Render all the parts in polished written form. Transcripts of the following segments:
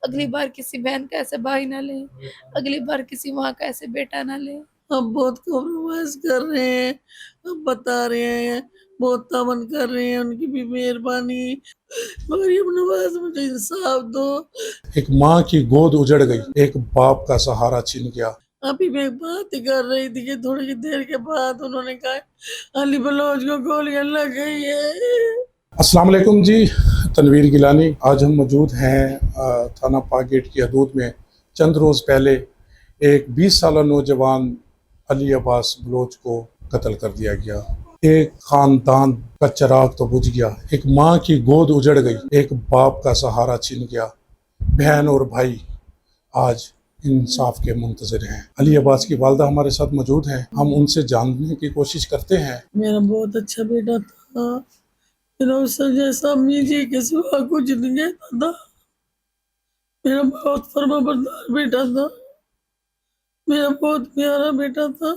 اگلی بار کسی بہن کا ایسے بھائی نہ لیں، اگلی بار کسی ماں کا ایسے بیٹا نہ لیں۔ ہم بہت کمپرومائز کر رہے ہیں، ہم بتا رہے ہیں، بہت تمن کر رہے ہیں، ان کی بھی مہربانی، مگر یہ نواز مجھے انصاف دو۔ ایک ماں کی گود اجڑ گئی، ایک باپ کا سہارا چھن گیا۔ ابھی میں بات ہی کر رہی تھی کہ تھوڑی دیر کے بعد انہوں نے کہا علی بلوچ کو گولیاں لگ گئی ہے۔ السلام علیکم جی، تنویر گیلانی۔ آج ہم موجود ہیں تھانہ پاک گیٹ کی حدود میں۔ چند روز پہلے ایک 20 سالہ نوجوان علی عباس بلوچ کو قتل کر دیا گیا۔ ایک خاندان کا چراغ تو بجھ گیا، ایک ماں کی گود اجڑ گئی، ایک باپ کا سہارا چھن گیا۔ بہن اور بھائی آج انصاف کے منتظر ہیں۔ علی عباس کی والدہ ہمارے ساتھ موجود ہیں، ہم ان سے جاننے کی کوشش کرتے ہیں۔ میرا بہت اچھا بیٹا تھا، میرا اس سے جیسا امی جی کے سوا کچھ نہیں کہتا تھا، میرا بہت فرما بردار بیٹا تھا، میرا بہت پیارا بیٹا تھا۔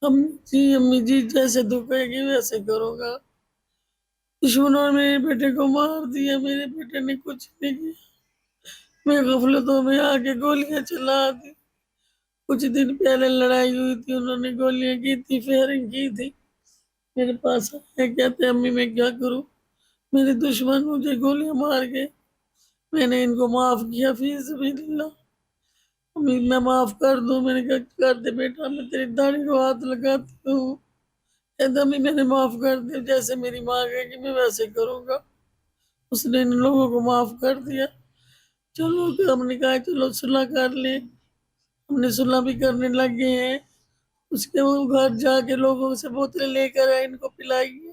امی جی جیسے تو کہے گی ویسے کروں گا۔ دشمنوں نے میرے بیٹے کو مار دیا، میرے بیٹے نے کچھ نہیں کیا، میں غفلتوں میں آ کے گولیاں چلا دی۔ کچھ دن پہلے لڑائی ہوئی تھی، انہوں نے گولیاں کی تھی، فائرنگ کی تھی، میرے پاس آئے کہتے امی میں کیا کروں، میرے دشمن مجھے گولیاں مار گئے، میں نے ان کو معاف کیا فی سبیل اللہ، امی میں معاف کر دوں۔ میں نے کہا کر دے بیٹا، میں تیری داڑھی کو ہاتھ لگاتی ہوں، کہتا امی میں نے معاف کر دیا، جیسے میری ماں کہے گی میں ویسے کروں گا۔ اس نے ان لوگوں کو معاف کر دیا۔ چلو ہم نے کہا چلو صلح کر لیں، ہم نے صلح بھی کرنے لگ گئے ہیں۔ اس کے وہ گھر جا کے لوگوں سے بوتلیں لے کر آئے، ان کو پلائیے۔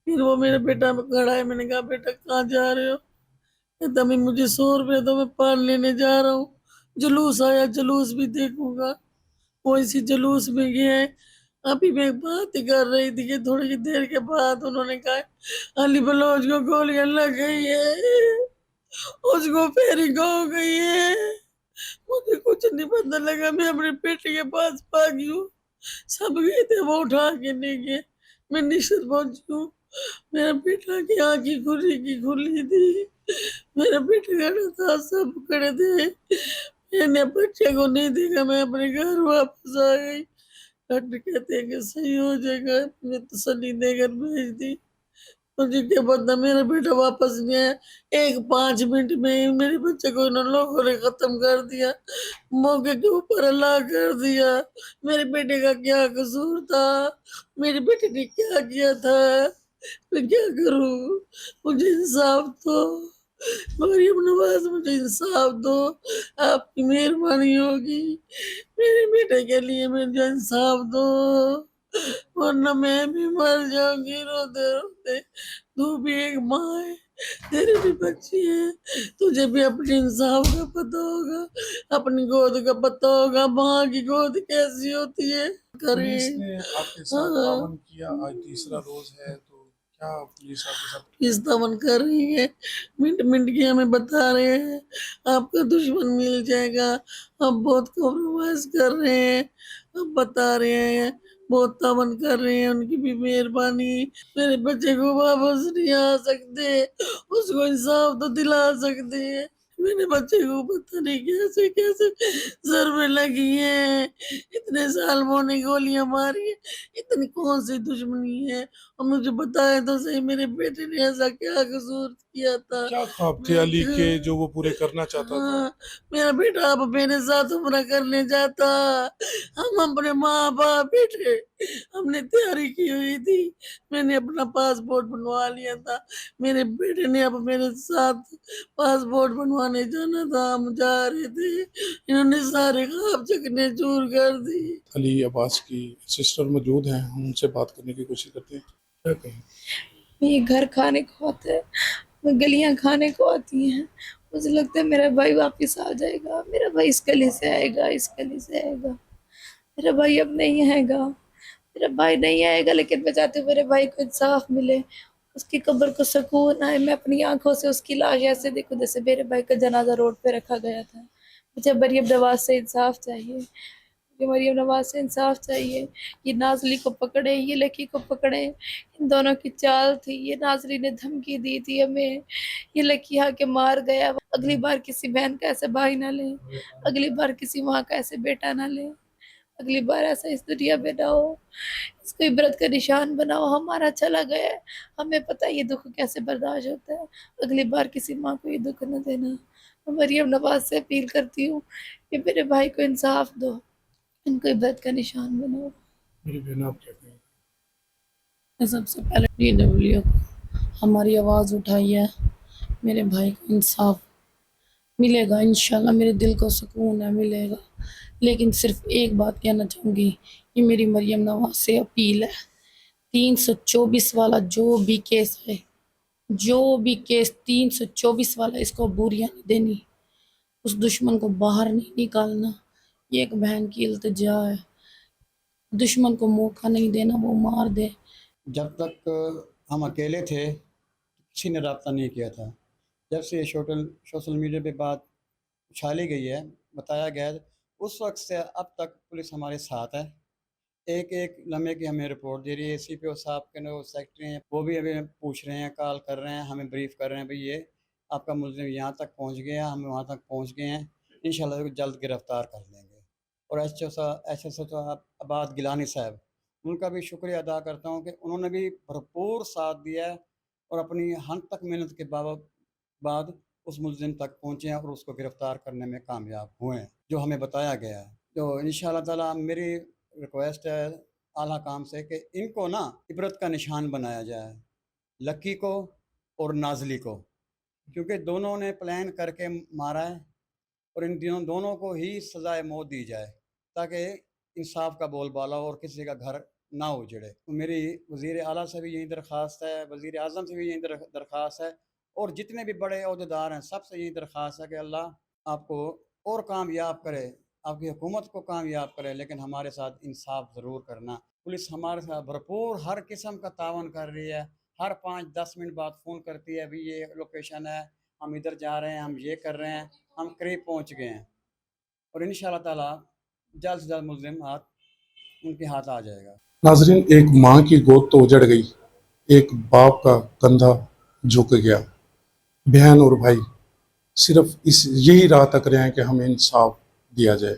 پھر وہ میرا بیٹا کھڑا ہے، میں نے کہا بیٹا کہاں جا رہے ہو؟ کہتا میں مجھے 100 روپے تو میں پان لینے جا رہا ہوں، جلوس آیا جلوس بھی دیکھوں گا۔ وہ اسی جلوس میں گیا ہے۔ ابھی میں بات ہی کر رہی تھی کہ تھوڑی دیر کے بعد انہوں نے کہا علی بلوچ کو گولیاں لگ گئی ہے، اس کو فائرنگ ہو گئی ہے۔ مجھے کچھ نہیں پتہ لگا، میں اپنے بیٹے کے پاس بھاگی ہوں، سب گئے تھے وہ اٹھا کے نہیں گئے، میں نشت پہنچی ہوں۔ میرا بیٹا کی آنکھیں کھلی تھی، میرا بیٹا کھڑا تھا، سب کھڑے تھے، میں نے بچے کو نہیں دیکھا، میں اپنے گھر واپس آ گئی۔ ڈاکٹر کہتے ہیں کہ صحیح ہو جائے گا، میں تسلی دے کر بھیج دی۔ مجھے کیا پتا میرا بیٹا واپس نہیں آیا، 5 منٹ میں ہی میرے بچے کو ان لوگوں نے ختم کر دیا، موقع کے اوپر ہلاک کر دیا۔ میرے بیٹے کا کیا قصور تھا؟ میرے بیٹے نے کیا کیا تھا؟ میں کیا کروں؟ مجھے انصاف دو، مریم نواز مجھے انصاف دو، آپ کی مہربانی ہوگی، میرے بیٹے کے لیے مجھے انصاف دو، ورنہ میں بھی مر جاؤں گی روتے روتے۔ تو بھی ایک ماں ہے، تیری بھی بچی ہے، تجھے بھی اپنے انصاف کا پتہ ہوگا، اپنی گود کا پتہ ہوگا، ماں کی گود کیسی ہوتی ہے۔ پولیس نے آپ کے ساتھ تعاون کیا، آج تیسرا روز ہے، تو کیا پولیس آپ کے ساتھ اس تعاون کر رہی ہے؟ منٹ منٹ کی ہمیں بتا رہے ہیں آپ کا دشمن مل جائے گا، ہم بہت کمپرومائز کر رہے ہیں، ہم بتا رہے ہیں، بہت تعاون کر رہے ہیں، ان کی بھی مہربانی، میرے بچے کو واپس نہیں آ سکتے، اس کو انصاف تو دلا سکتے ہیں، میرے بچے کو پتہ نہیں کیسے کیسے ضربیں لگی ہیں، اتنے سال وہ نے گولیاں ماری ہیں، اتنی کون سی دشمنی ہے، اور مجھے بتائے تو صحیح میرے بیٹے نے ایسا کیا قصور کیا تھا؟ کیا خواب تھے علی کے جو وہ پورے کرنا چاہتا تھا؟ میرا بیٹا اب میرے ساتھ عمرہ کرنے جاتا، ہم اپنے ماں باپ بیٹے ہم نے تیاری کی ہوئی تھی، میں نے اپنا پاسپورٹ بنوا لیا تھا، میرے بیٹے نے اب میرے ساتھ پاسپورٹ بنوانے جانا تھا، ہم جا رہے تھے، انہوں نے سارے خواب چکنے چور کر دی۔ علی عباس کی سسٹر موجود ہیں، ہم ان سے بات کرنے کی کوشش کرتے ہیں۔ کیا کہیں؟ یہ گھر کھانے کو آتا ہے، گلیاں کھانے کو آتی ہیں، مجھے لگتا ہے میرا بھائی واپس آ جائے گا، میرا بھائی اس گلی سے آئے گا، اس گلی سے آئے گا، میرا بھائی اب نہیں آئے گا، میرا بھائی نہیں آئے گا، لیکن میں چاہتی ہوں میرے بھائی کو انصاف ملے، اس کی قبر کو سکون آئے، میں اپنی آنکھوں سے اس کی لاش ایسے دیکھوں جیسے میرے بھائی کا جنازہ روڈ پہ رکھا گیا تھا۔ مجھے مریم نواز سے انصاف چاہیے، مجھے مریم نواز سے انصاف چاہیے. یہ نازلی کو پکڑے, یہ لکی کو پکڑے. ان دونوں کی چال تھی. یہ نازلی نے دھمکی دی تھی ہمیں, یہ لکی آ کے مار گیا. اگلی بار کسی بہن کا ایسے بھائی نہ لیں, اگلی بار کسی ماں کا ایسے بیٹا نہ لیں, اگلی بار ایسا اس دنیا میں نہ ہو. اس کو عبرت کا نشان بناؤ. ہمارا چلا گیا ہے, ہمیں پتہ ہے یہ دکھ کیسے برداشت ہوتا ہے. اگلی بار کسی ماں کو یہ دکھ نہ دینا. میں مریم نواز سے اپیل کرتی ہوں کہ میرے بھائی کو انصاف دو, ان کو عبرت کا نشان بناؤ. میری بہن آپ کیا کہیں؟ میں سب سے پہلے DW کو ہماری آواز اٹھائی ہے. میرے بھائی کو انصاف ملے گا انشاءاللہ. میرے دل کو سکون ہے, ملے گا. لیکن صرف ایک بات کہنا چاہوں گی, یہ میری مریم نواز سے اپیل ہے. 324 والا جو بھی کیس ہے, جو بھی کیس 324 والا, اس کو بوریاں نہیں دینی, اس دشمن کو باہر نہیں نکالنا. یہ ایک بہن کی التجا ہے. دشمن کو موقع نہیں دینا, وہ مار دے. جب تک ہم اکیلے تھے کسی نے رابطہ نہیں کیا تھا. جب سے یہ سوشل میڈیا پہ بات اچھالی گئی ہے, بتایا گیا ہے, اس وقت سے اب تک پولیس ہمارے ساتھ ہے. ایک ایک لمحے کی ہمیں رپورٹ دے رہی ہے. CPO صاحب کے جو سیکٹری ہیں وہ بھی ابھی پوچھ رہے ہیں, کال کر رہے ہیں, ہمیں بریف کر رہے ہیں, بھئی یہ آپ کا ملزم یہاں تک پہنچ گیا, ہم وہاں تک پہنچ گئے ہیں, انشاءاللہ جلد گرفتار کر لیں گے. اور SHO آباد گیلانی صاحب, ان کا بھی شکریہ ادا کرتا ہوں کہ انہوں نے بھی بھرپور ساتھ دیا ہے اور اپنی ہنت تک محنت کے بعد اس ملزم تک پہنچے ہیں اور اس کو گرفتار کرنے میں کامیاب ہوئے ہیں, جو ہمیں بتایا گیا ہے. تو انشاءاللہ تعالیٰ میری ریکویسٹ ہے اعلیٰ کام سے کہ ان کو نا عبرت کا نشان بنایا جائے, لکی کو اور نازلی کو, کیونکہ دونوں نے پلان کر کے مارا ہے, اور ان دونوں کو ہی سزائے موت دی جائے تاکہ انصاف کا بول بالا ہو اور کسی کا گھر نہ اجڑے. میری وزیر اعلیٰ سے بھی یہی درخواست ہے, وزیر اعظم سے بھی یہی درخواست ہے, اور جتنے بھی بڑے عہدیدار ہیں سب سے یہی درخواست ہے کہ اللہ آپ کو اور کامیاب کرے, آپ کی حکومت کو کامیاب کرے, لیکن ہمارے ساتھ انصاف ضرور کرنا. پولیس ہمارے ساتھ بھرپور ہر قسم کا تعاون کر رہی ہے. ہر 5-10 منٹ بعد فون کرتی ہے, بھی یہ لوکیشن ہے, ہم ادھر جا رہے ہیں, ہم یہ کر رہے ہیں, ہم قریب پہنچ گئے ہیں. اور انشاءاللہ تعالیٰ جلد سے جلد ملزم ان کے ہاتھ آ جائے گا. ناظرین, ایک ماں کی گود تو اجڑ گئی, ایک باپ کا کندھا جھک گیا. بہن اور بھائی صرف یہی راہ تک رہے ہیں کہ ہمیں انصاف دیا جائے.